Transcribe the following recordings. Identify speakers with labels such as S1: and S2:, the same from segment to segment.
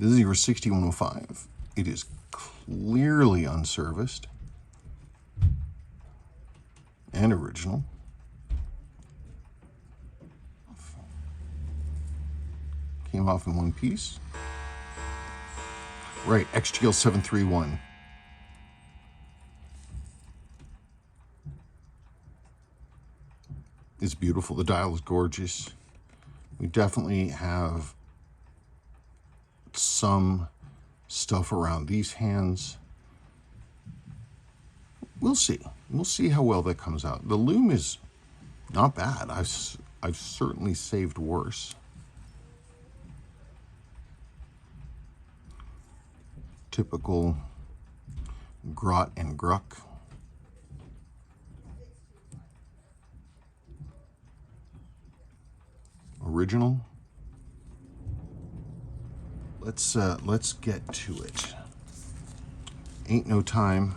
S1: This is your 6105. It is clearly unserviced and original. Came off in one piece. Right, XGL 731. It's beautiful. The dial is gorgeous. We definitely have some stuff around these hands. We'll see. We'll see how well that comes out. The loom is not bad. I've certainly saved worse. Typical Grot and Gruck. Original. Let's get to it. Ain't no time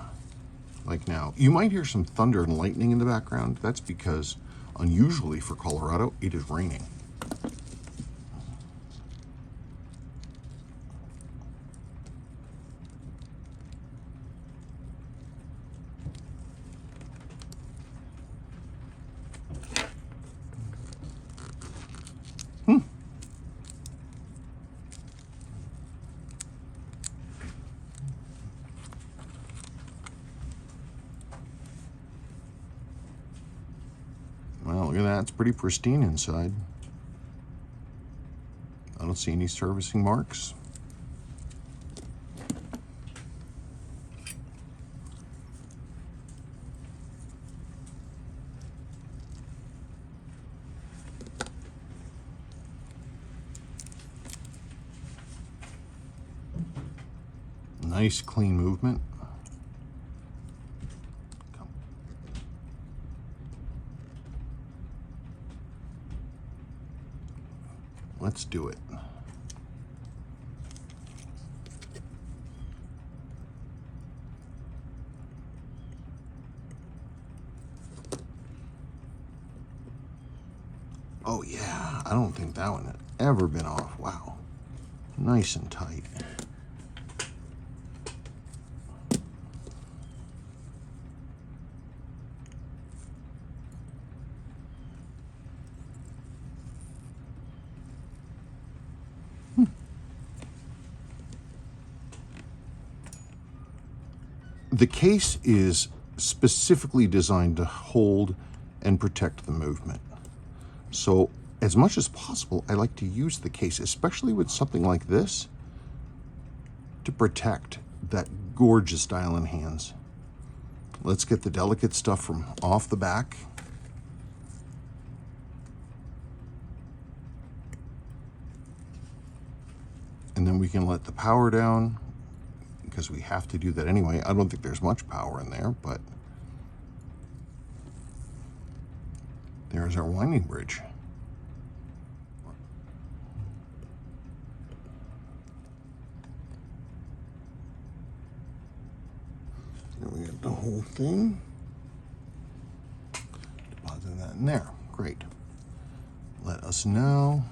S1: like now. You might hear some thunder and lightning in the background. That's because, unusually for Colorado, it is raining. Well, look at that. It's pretty pristine inside. I don't see any servicing marks. Nice clean movement. Let's do it. Oh yeah, I don't think that one had ever been off. Wow, nice and tight. The case is specifically designed to hold and protect the movement. So as much as possible, I like to use the case, especially with something like this, to protect that gorgeous dial in hands. Let's get the delicate stuff from off the back. And then we can let the power down, because we have to do that anyway. I don't think there's much power in there, but there's our winding bridge. There we get the whole thing. Deposit that in there. Great. Let us now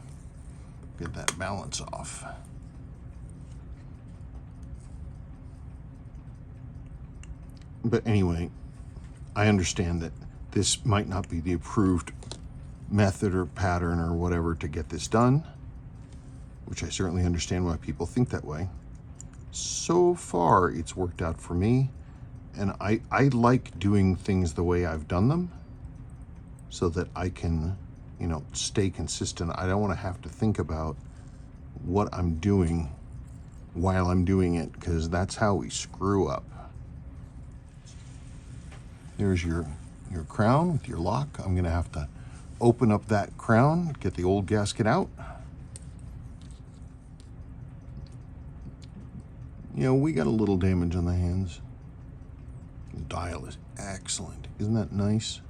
S1: get that balance off. But anyway, I understand that this might not be the approved method or pattern or whatever to get this done, which I certainly understand why people think that way. So far, it's worked out for me, and I like doing things the way I've done them so that I can, you know, stay consistent. I don't want to have to think about what I'm doing while I'm doing it, because that's how we screw up. There's your crown with your lock. I'm gonna have to open up that crown, get the old gasket out. You know, we got a little damage on the hands. The dial is excellent. Isn't that nice?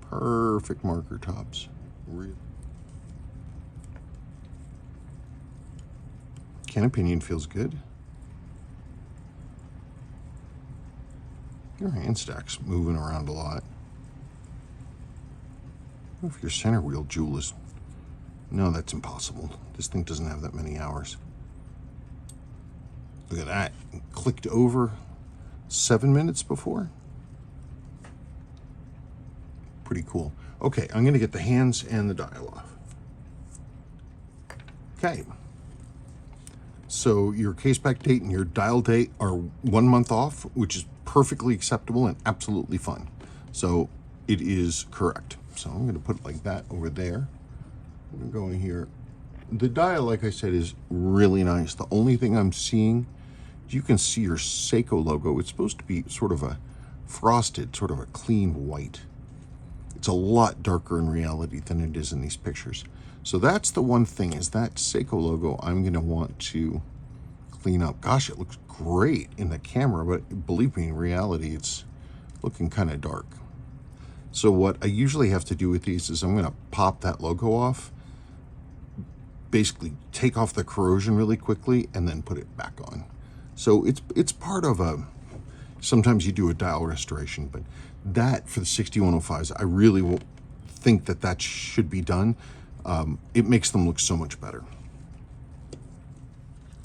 S1: Perfect marker tops. Really. Cannon pinion feels good. Your hand stack's moving around a lot. I wonder if your center wheel jewel is No, that's impossible. This thing doesn't have that many hours. Look at that. It clicked over 7 minutes before. Pretty cool. Okay, I'm going to get the hands and the dial off. Okay. So your case back date and your dial date are 1 month off, which is perfectly acceptable and absolutely fine. So it is correct. So I'm going to put it like that over there. I'm going to go in here. The dial, like I said, is really nice. The only thing I'm seeing, you can see your Seiko logo. It's supposed to be sort of a frosted, sort of a clean white. It's a lot darker in reality than it is in these pictures. So that's the one thing, is that Seiko logo I'm going to want to clean up. Gosh, it looks great in the camera, but believe me, in reality, it's looking kind of dark. So what I usually have to do with these is I'm going to pop that logo off, basically take off the corrosion really quickly, and then put it back on. So it's part of a, sometimes you do a dial restoration, but that for the 6105s, I really will think that that should be done. It makes them look so much better.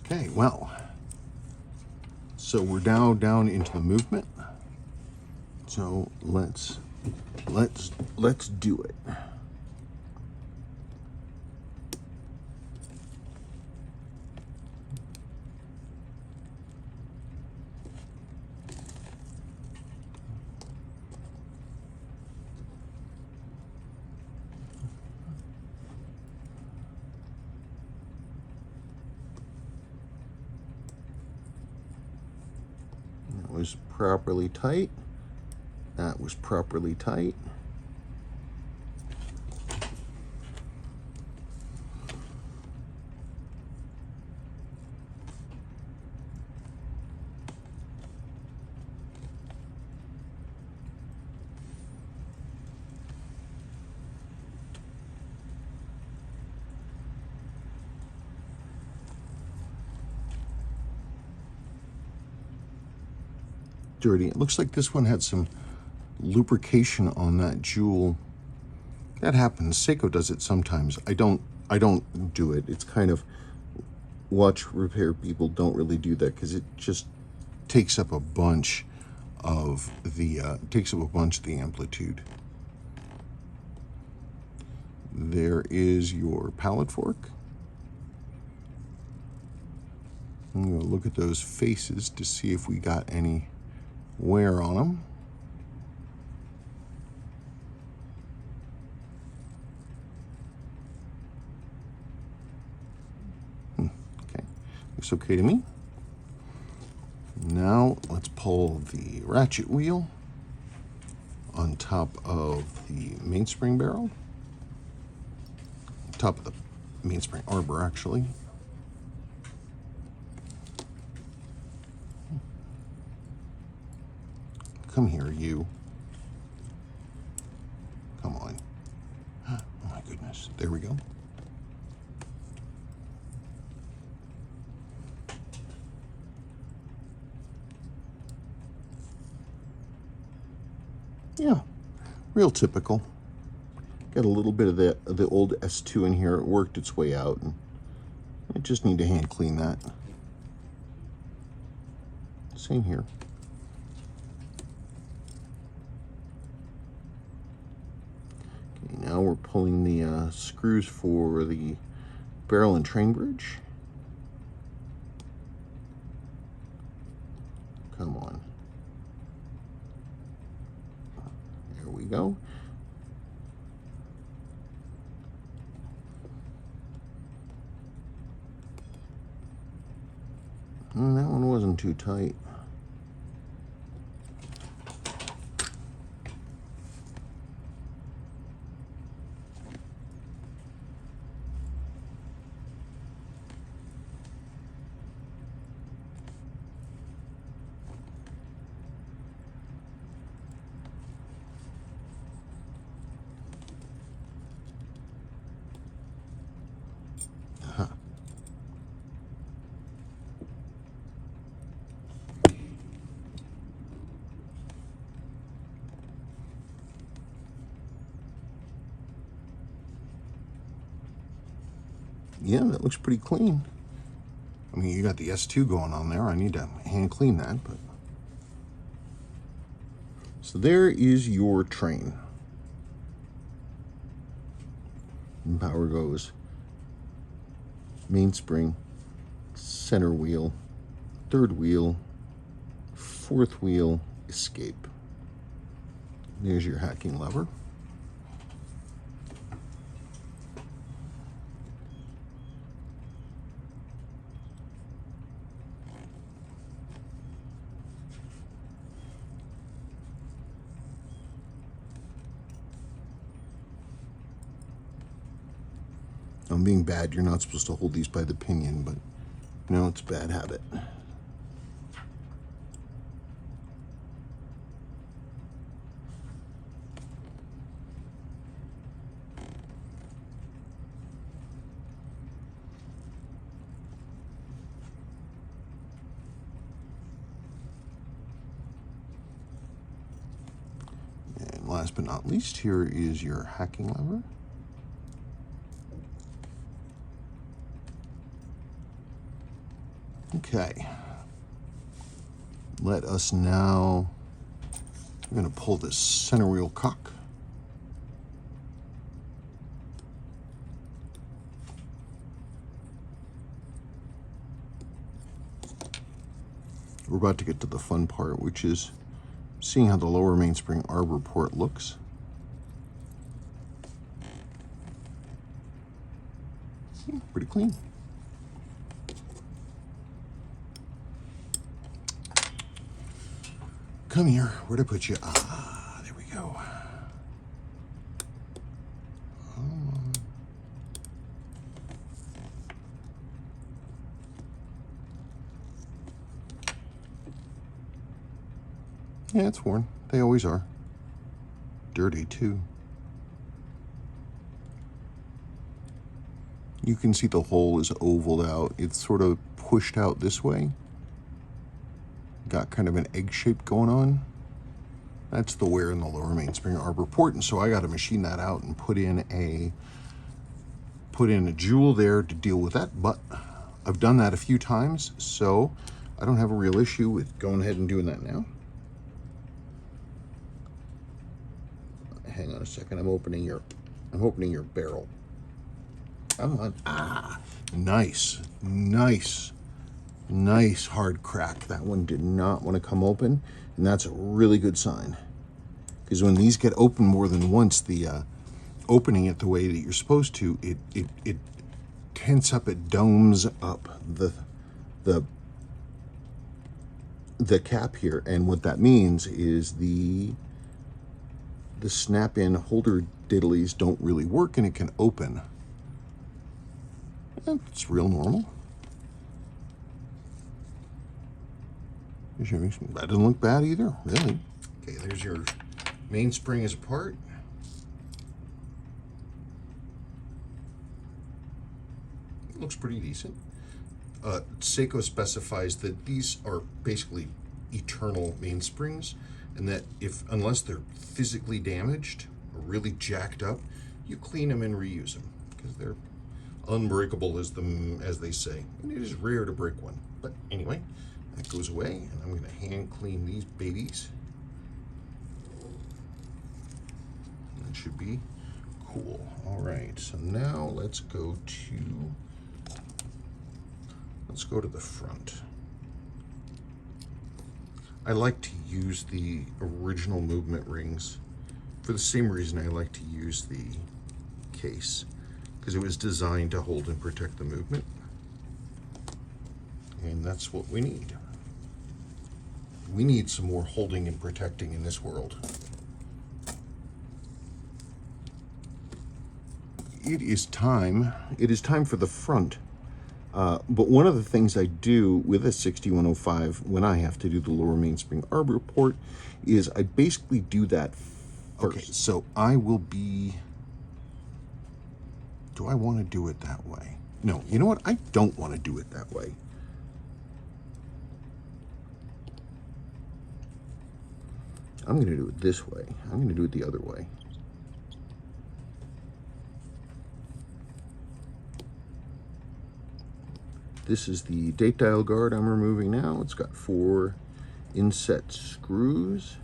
S1: Okay, well, so we're now down into the movement. So let's do it. That was properly tight. That was properly tight. Dirty. It looks like this one had some lubrication on that jewel. That happens. Seiko does it sometimes. I don't do it. It's kind of, watch repair people don't really do that because it just takes up a bunch of the amplitude. There is your pallet fork. I'm going to look at those faces to see if we got any wear on them. Okay, looks okay to me. Now let's pull the ratchet wheel on top of the mainspring barrel, top of the mainspring arbor actually. Come here, you. Come on. Oh my goodness. There we go. Yeah, real typical. Got a little bit of the old S2 in here. It worked its way out, and I just need to hand clean that. Same here. Okay, now we're pulling the screws for the barrel and train bridge. Come on. There we go. That one wasn't too tight. Yeah, that looks pretty clean. I mean, you got the S2 going on there. I need to hand clean that, but. So there is your train. And power goes. Mainspring, center wheel, third wheel, fourth wheel, escape. There's your hacking lever. I'm being bad. You're not supposed to hold these by the pinion, but you know, it's a bad habit. And last but not least, here is your hacking lever. Okay, let us now, I'm going to pull this center wheel cock. We're about to get to the fun part, which is seeing how the lower mainspring arbor port looks. Pretty clean. Come here. Where'd I put you? Ah, there we go. Yeah, it's worn. They always are. Dirty, too. You can see the hole is ovaled out. It's sort of pushed out this way. Got kind of an egg shape going on. That's the wear in the lower mainspring arbor port, and so I got to machine that out and put in a jewel there to deal with that. But I've done that a few times, so I don't have a real issue with going ahead and doing that now. Hang on a second. I'm opening your barrel. Come on. Ah, nice, nice. Nice hard crack. That one did not want to come open, and that's a really good sign. Because when these get open more than once, the opening it the way that you're supposed to, it tense up, it domes up the cap here, and what that means is the snap-in holder diddlies don't really work, and it can open. And it's real normal. That doesn't look bad either, really. Okay, there's your mainspring is apart. It looks pretty decent. Seiko specifies that these are basically eternal mainsprings, and that unless they're physically damaged or really jacked up, you clean them and reuse them because they're unbreakable, as they say. And it is rare to break one. But anyway, that goes away, and I'm going to hand clean these babies. That should be cool. All right, so now let's go to the front. I like to use the original movement rings for the same reason I like to use the case, because it was designed to hold and protect the movement, and that's what we need. We need some more holding and protecting in this world. It is time for the front. But one of the things I do with a 6105 when I have to do the lower mainspring arbor port is I basically do that first. Okay, so I will be... Do I want to do it that way? No, you know what? I don't want to do it that way. I'm going to do it this way. I'm going to do it the other way. This is the date dial guard I'm removing now. It's got 4 inset screws.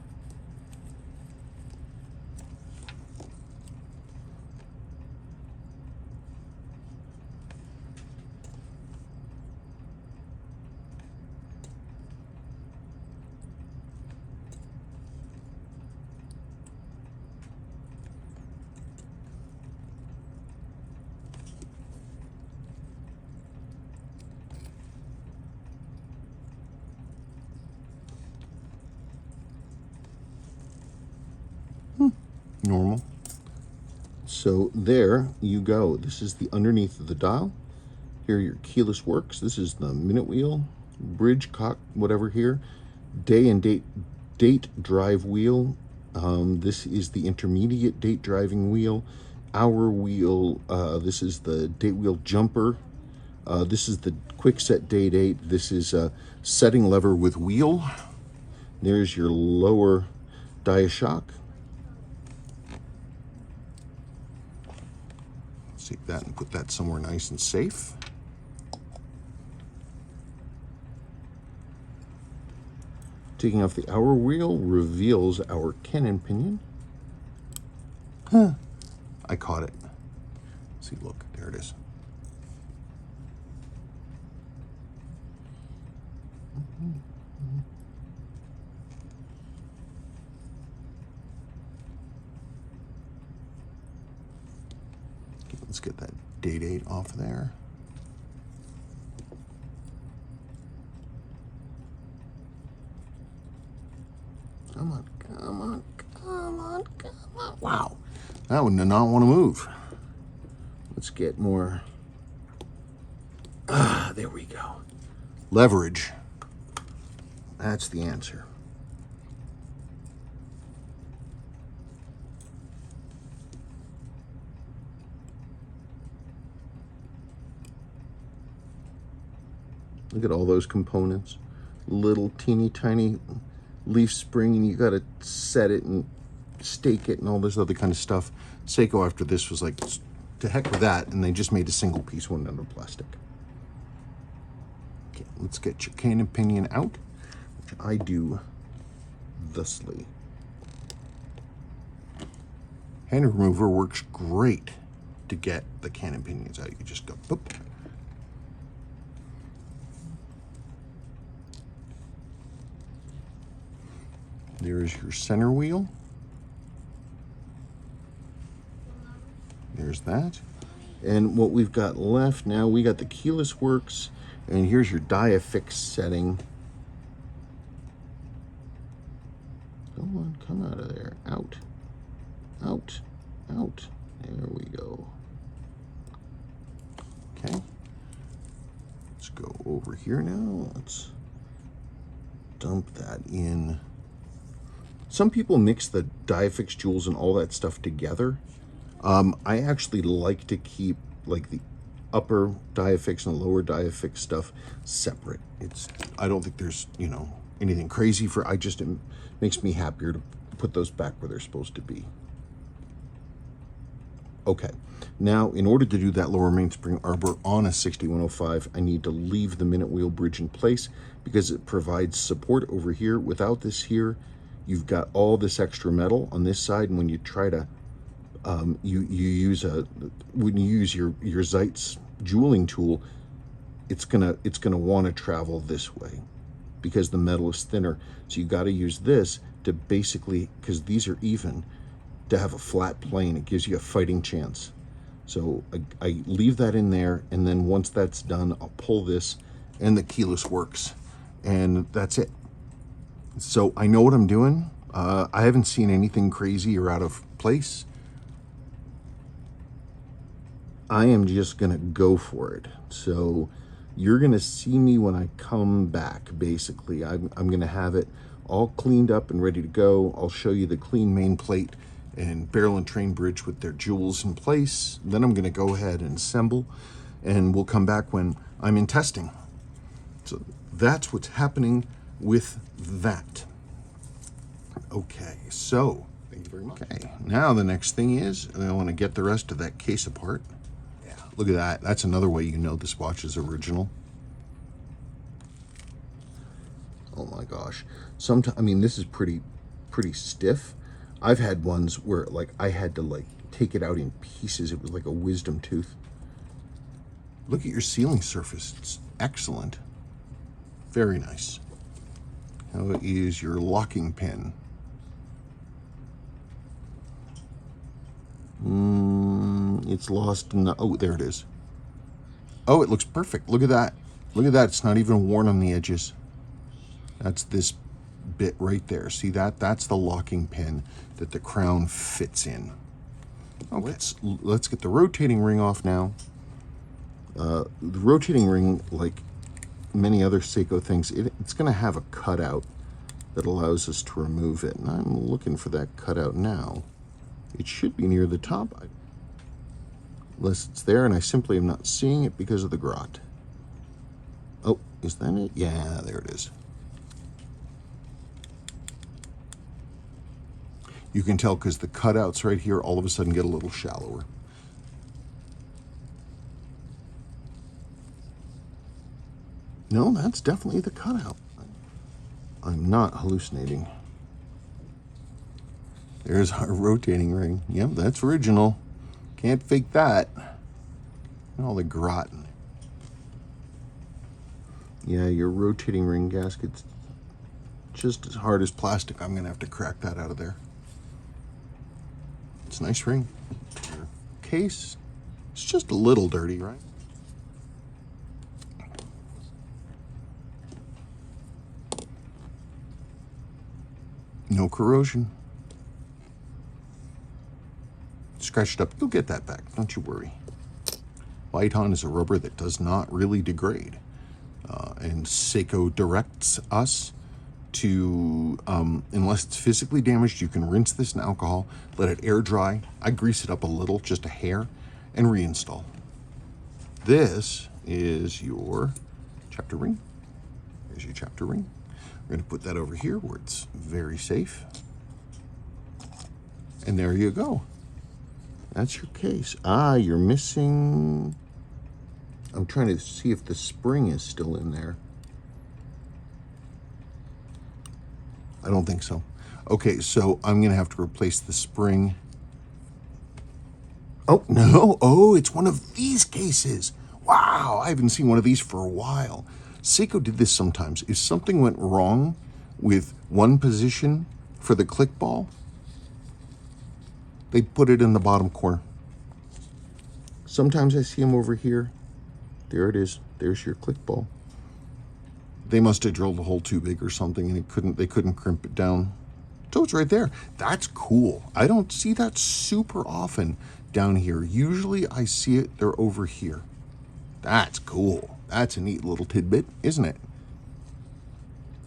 S1: Normal. So there you go. This is the underneath of the dial. Here are your keyless works. This is the minute wheel, bridge, cock, whatever here. Day and date drive wheel. This is the intermediate date driving wheel. Hour wheel. This is the date wheel jumper. This is the quick set day date. This is a setting lever with wheel. There's your lower dia shock. Take that and put that somewhere nice and safe. Taking off the hour wheel reveals our cannon pinion. Huh. I caught it. See, look, there it is. Let's get that date off there. Come on, come on, come on, come on. Wow, that one did not want to move. Let's get more. There we go. Leverage. That's the answer. Look at all those components. Little teeny tiny leaf spring, and you got to set it and stake it and all this other kind of stuff. Seiko after this was like, to heck with that, and they just made a single piece one out of plastic. Okay, let's get your cannon pinion out, which I do thusly. Hand remover works great to get the cannon pinions out. You just go boop. There's your center wheel. There's that. And what we've got left now, we got the keyless works, and here's your dia fix setting. Come on, come out of there. Out. Out. Out. There we go. Okay. Let's go over here now. Let's dump that in. Some people mix the dia fix jewels and all that stuff together. I actually like to keep like the upper dia fix and lower dia fix stuff separate. I don't think there's, you know, anything crazy for, it makes me happier to put those back where they're supposed to be. Okay, now in order to do that lower mainspring arbor on a 6105, I need to leave the minute wheel bridge in place because it provides support over here. Without this here, you've got all this extra metal on this side, and when you try to when you use your Zeitz jeweling tool, it's gonna want to travel this way because the metal is thinner. So you got to use this to basically, because these are even, to have a flat plane. It gives you a fighting chance. So I leave that in there, and then once that's done, I'll pull this and the keyless works, and that's it. So I know what I'm doing. I haven't seen anything crazy or out of place. I am just gonna go for it. So you're gonna see me when I come back, basically. I'm gonna have it all cleaned up and ready to go. I'll show you the clean main plate and barrel and train bridge with their jewels in place. Then I'm gonna go ahead and assemble, and we'll come back when I'm in testing. So that's what's happening with that. Okay, so thank you very much. Okay, now the next thing is I want to get the rest of that case apart. Yeah, look at that. That's another way you know this watch is original. Oh my gosh. Sometimes, I mean, this is pretty stiff. I've had ones where like I had to like take it out in pieces. It was like a wisdom tooth. Look at your sealing surface. It's excellent. Very nice. How is your locking pin? It's lost in the, oh, there it is. Oh, it looks perfect. Look at that. Look at that. It's not even worn on the edges. That's this bit right there. See that? That's the locking pin that the crown fits in. Okay, let's get the rotating ring off now. The rotating ring, like many other Seiko things, it's going to have a cutout that allows us to remove it. And I'm looking for that cutout now. It should be near the top, unless it's there and I simply am not seeing it because of the grot. Oh, is that it? Yeah, there it is. You can tell because the cutouts right here all of a sudden get a little shallower. No, that's definitely the cutout. I'm not hallucinating. There's our rotating ring. Yep, that's original. Can't fake that. And all the grot in it. Yeah, your rotating ring gasket's just as hard as plastic. I'm gonna have to crack that out of there. It's a nice ring. Your case, it's just a little dirty, right? No corrosion. Scratched up, you'll get that back, don't you worry. Liton is a rubber that does not really degrade. And Seiko directs us to, unless it's physically damaged, you can rinse this in alcohol, let it air dry. I grease it up a little, just a hair, and reinstall. This is your chapter ring. There's your chapter ring. We're going to put that over here where it's very safe. And there you go. That's your case. Ah, you're missing... I'm trying to see if the spring is still in there. I don't think so. Okay, so I'm going to have to replace the spring. Oh, no. Oh, it's one of these cases. Wow, I haven't seen one of these for a while. Seiko did this sometimes. If something went wrong with one position for the click ball, they put it in the bottom corner. Sometimes I see them over here. There it is. There's your click ball. They must have drilled a hole too big or something and they couldn't crimp it down. So it's right there. That's cool. I don't see that super often down here. Usually I see it, they're over here. That's cool. That's a neat little tidbit, isn't it?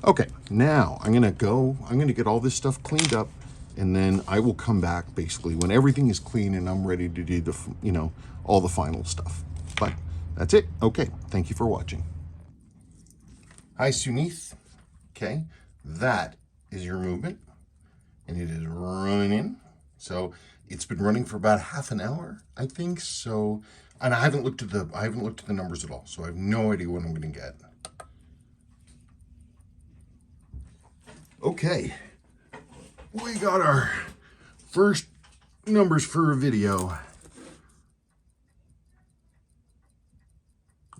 S1: Okay, now I'm gonna get all this stuff cleaned up, and then I will come back basically when everything is clean and I'm ready to do the, all the final stuff. But that's it. Okay, thank you for watching. Hi, Sunith. Okay, that is your movement, and it is running in. So it's been running for about half an hour, I think. So, and I haven't looked at the numbers at all, so I have no idea what I'm going to get. Okay, we got our first numbers for a video.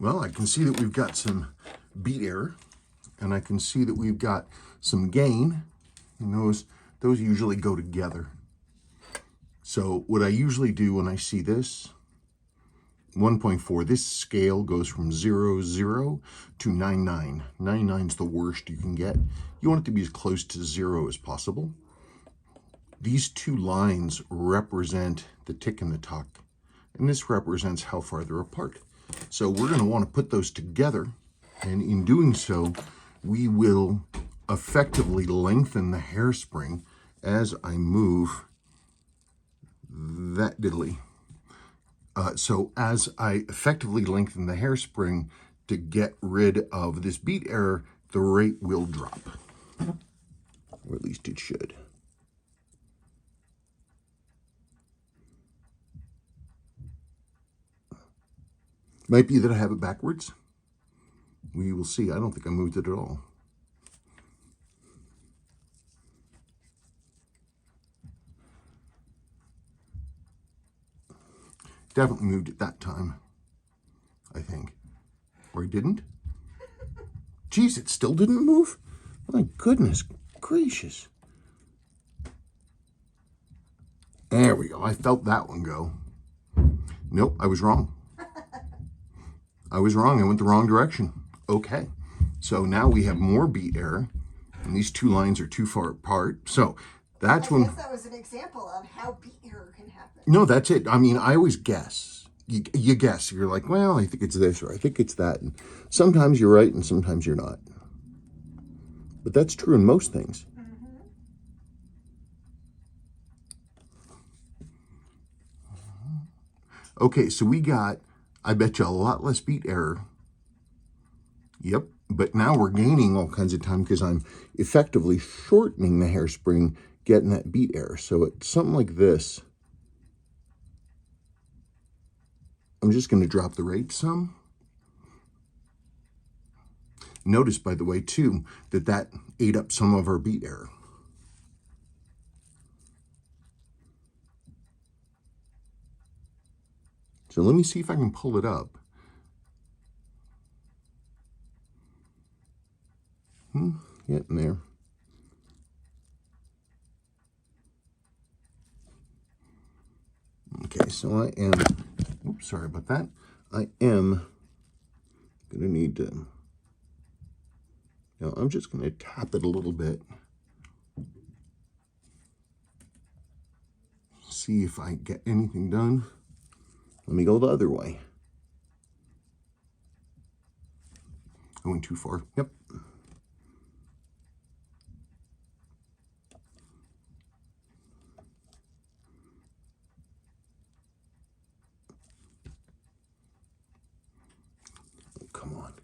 S1: Well, I can see that we've got some beat error, and I can see that we've got some gain, and those usually go together. So what I usually do when I see this, 1.4, this scale goes from 0, 0 to 9.9. 9.9 is the worst you can get. You want it to be as close to 0 as possible. These two lines represent the tick and the tock, and this represents how far they're apart. So we're going to want to put those together, and in doing so, we will effectively lengthen the hairspring as I move that diddly. So as I effectively lengthen the hairspring to get rid of this beat error, the rate will drop, or at least it should. Might be that I have it backwards. We will see. I don't think I moved it at all. Definitely moved it that time, I think. Or I didn't. Geez, it still didn't move? My goodness gracious. There we go. I felt that one go. Nope, I was wrong. I was wrong. I went the wrong direction. Okay. So now we have more beat error, and these two lines are too far apart. So that's when...
S2: I guess that was an example of how beat error can happen.
S1: No, that's it. I mean, I always guess. You guess. You're like, well, I think it's this or I think it's that. And sometimes you're right and sometimes you're not. But that's true in most things. Okay, so we got, I bet you, a lot less beat error. Yep, but now we're gaining all kinds of time because I'm effectively shortening the hairspring, getting that beat error. So it's something like this. I'm just going to drop the rate some. Notice, by the way, too, that that ate up some of our beat error. So let me see if I can pull it up. Getting there. Okay, so I am, oops, sorry about that. I am going to need to, I'm just going to tap it a little bit. See if I get anything done. Let me go the other way. I went too far. Yep. Oh, come on.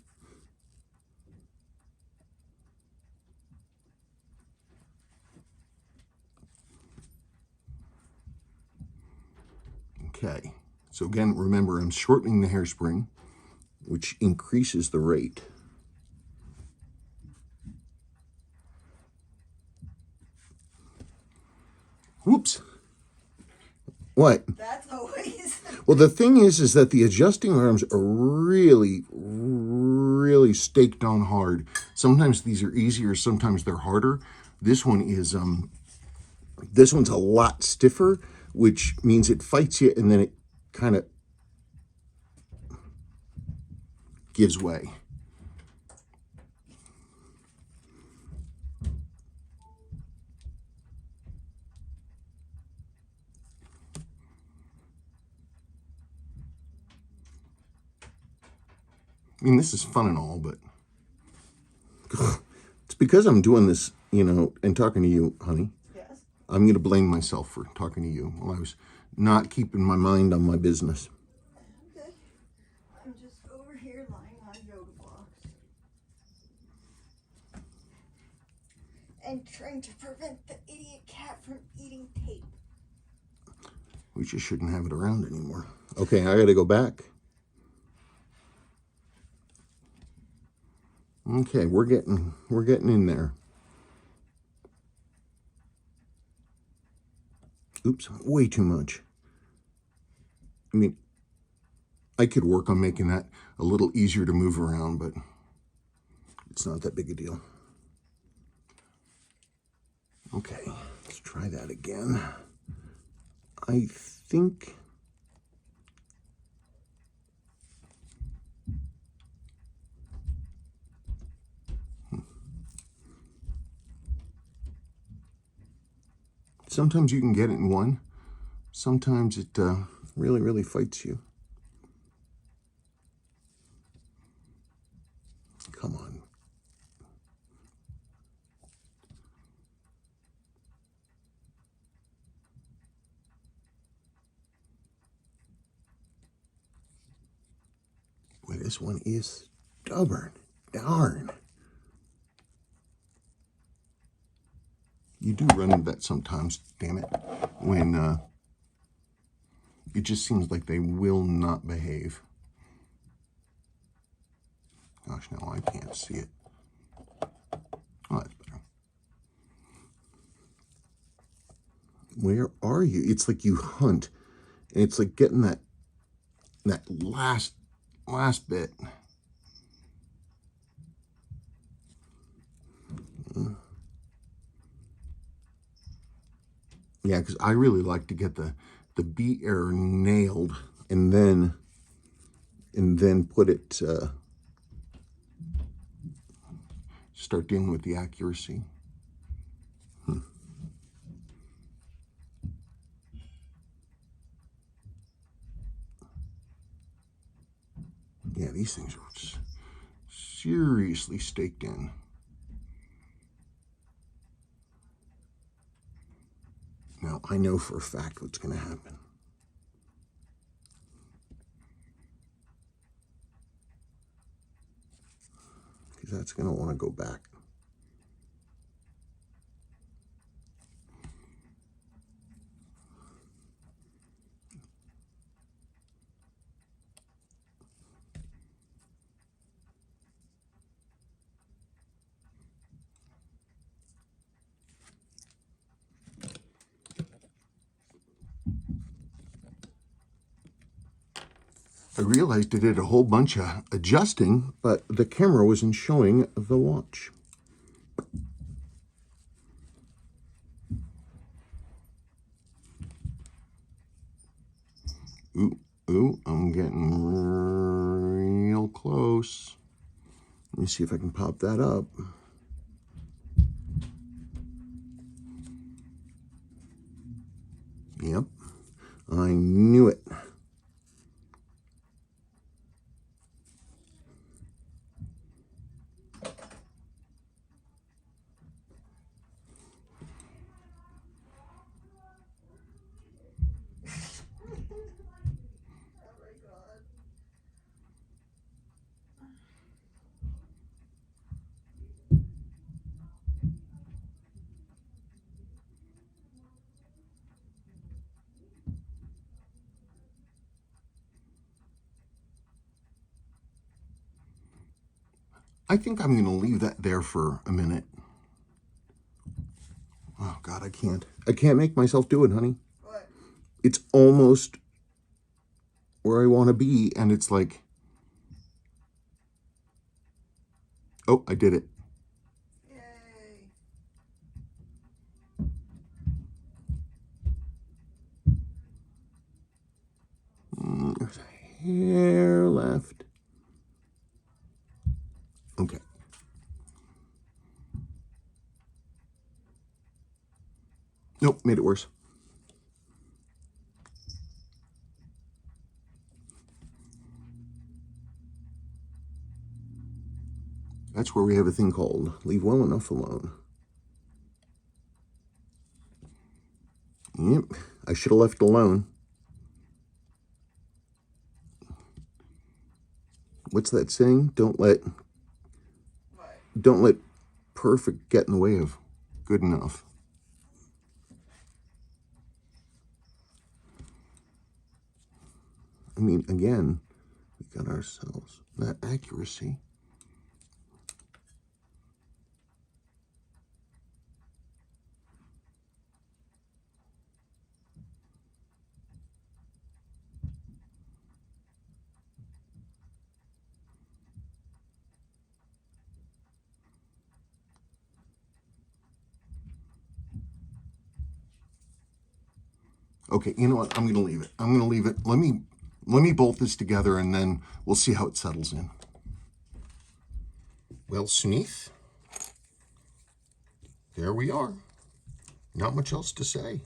S1: Okay. So again, remember, I'm shortening the hairspring, which increases the rate. Whoops. What?
S2: That's always...
S1: Well, the thing is that the adjusting arms are really, really staked on hard. Sometimes these are easier, sometimes they're harder. This one is, this one's a lot stiffer, which means it fights you and then it kind of gives way. I mean, this is fun and all, but it's because I'm doing this, you know, and talking to you, honey.
S2: Yes.
S1: I'm going to blame myself for talking to you while I was not keeping my mind on my business.
S2: Okay. I'm just over here lying on yoga blocks and trying to prevent the idiot cat from eating tape.
S1: We just shouldn't have it around anymore. Okay, I got to go back. Okay, we're getting in there. Oops, way too much. I mean, I could work on making that a little easier to move around, but it's not that big a deal. Okay, let's try that again. I think... Sometimes you can get it in one. Sometimes it really, really fights you. Come on. Boy, this one is stubborn. Darn. You do run into that sometimes, damn it, when it just seems like they will not behave. Gosh, now I can't see it. Oh, that's better. Where are you? It's like you hunt, and it's like getting that that last bit. Yeah, because I really like to get the beat error nailed and then put it, start dealing with the accuracy. Yeah, these things are seriously staked in. Now, I know for a fact what's going to happen. Because that's going to want to go back. I realized I did a whole bunch of adjusting, but the camera wasn't showing the watch. Ooh, I'm getting real close. Let me see if I can pop that up. Yep, I knew it. I think I'm going to leave that there for a minute. Oh, God, I can't make myself do it, honey.
S2: What?
S1: It's almost where I want to be, and it's like, oh, I did it.
S2: Yay.
S1: There's a hair left. Okay. Nope, made it worse. That's where we have a thing called leave well enough alone. Yep, I should have left alone. What's that saying? Don't let perfect get in the way of good enough. I mean, again, we got ourselves that accuracy. Okay, you know what? I'm going to leave it. I'm going to leave it. Let me bolt this together, and then we'll see how it settles in. Well, Sunith, there we are. Not much else to say.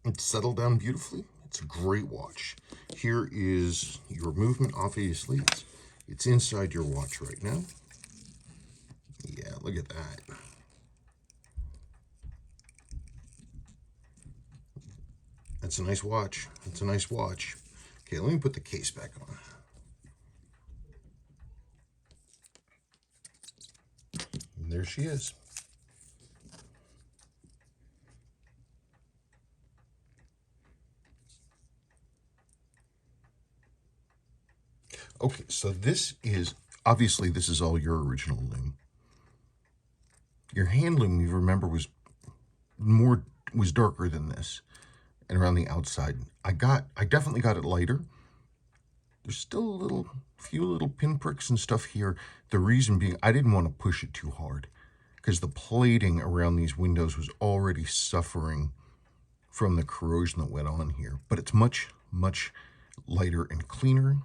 S1: It's settled down beautifully. It's a great watch. Here is your movement. Obviously, it's inside your watch right now. Yeah, look at that. That's a nice watch. That's a nice watch. Okay, let me put the case back on. And there she is. Okay, so this is, obviously this is all your original loom. Your hand loom, you remember, was darker than this. and around the outside. I definitely got it lighter. There's still a few little pinpricks and stuff here. The reason being, I didn't want to push it too hard because the plating around these windows was already suffering from the corrosion that went on here. But it's much, much lighter and cleaner.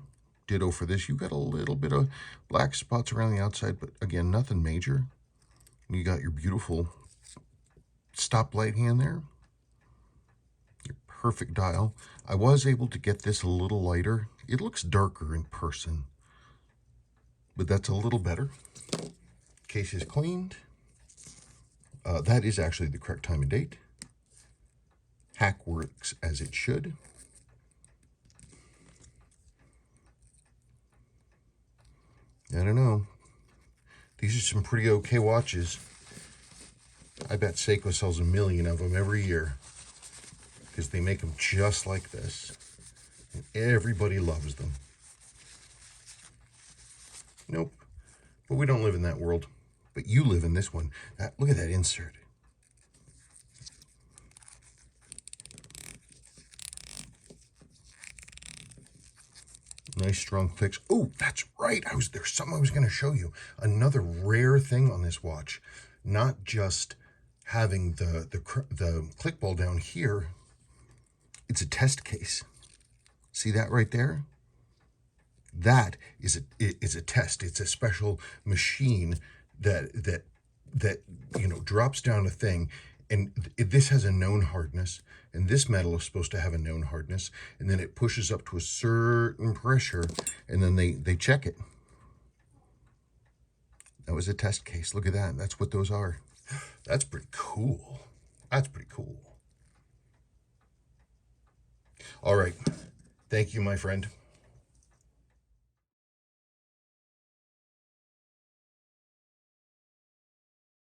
S1: Ditto for this. You got a little bit of black spots around the outside, but again, nothing major. You got your beautiful stoplight hand there. Your perfect dial. I was able to get this a little lighter. It looks darker in person, but that's a little better. Case is cleaned. That is actually the correct time and date. Hack works as it should. I don't know. These are some pretty okay watches. I bet Seiko sells 1 million of them every year because they make them just like this. And everybody loves them. Nope. But we don't live in that world. But you live in this one. Look at that insert. Nice strong clicks. Oh, that's right. There's something I was going to show you. Another rare thing on this watch. Not just having the click ball down here. It's a test case. See that right there? That is a test. It's a special machine that drops down a thing, and this has a known hardness, and this metal is supposed to have a known hardness, and then it pushes up to a certain pressure, and then they check it. That was a test case. Look at that. That's what those are. That's pretty cool. That's pretty cool. All right. Thank you, my friend.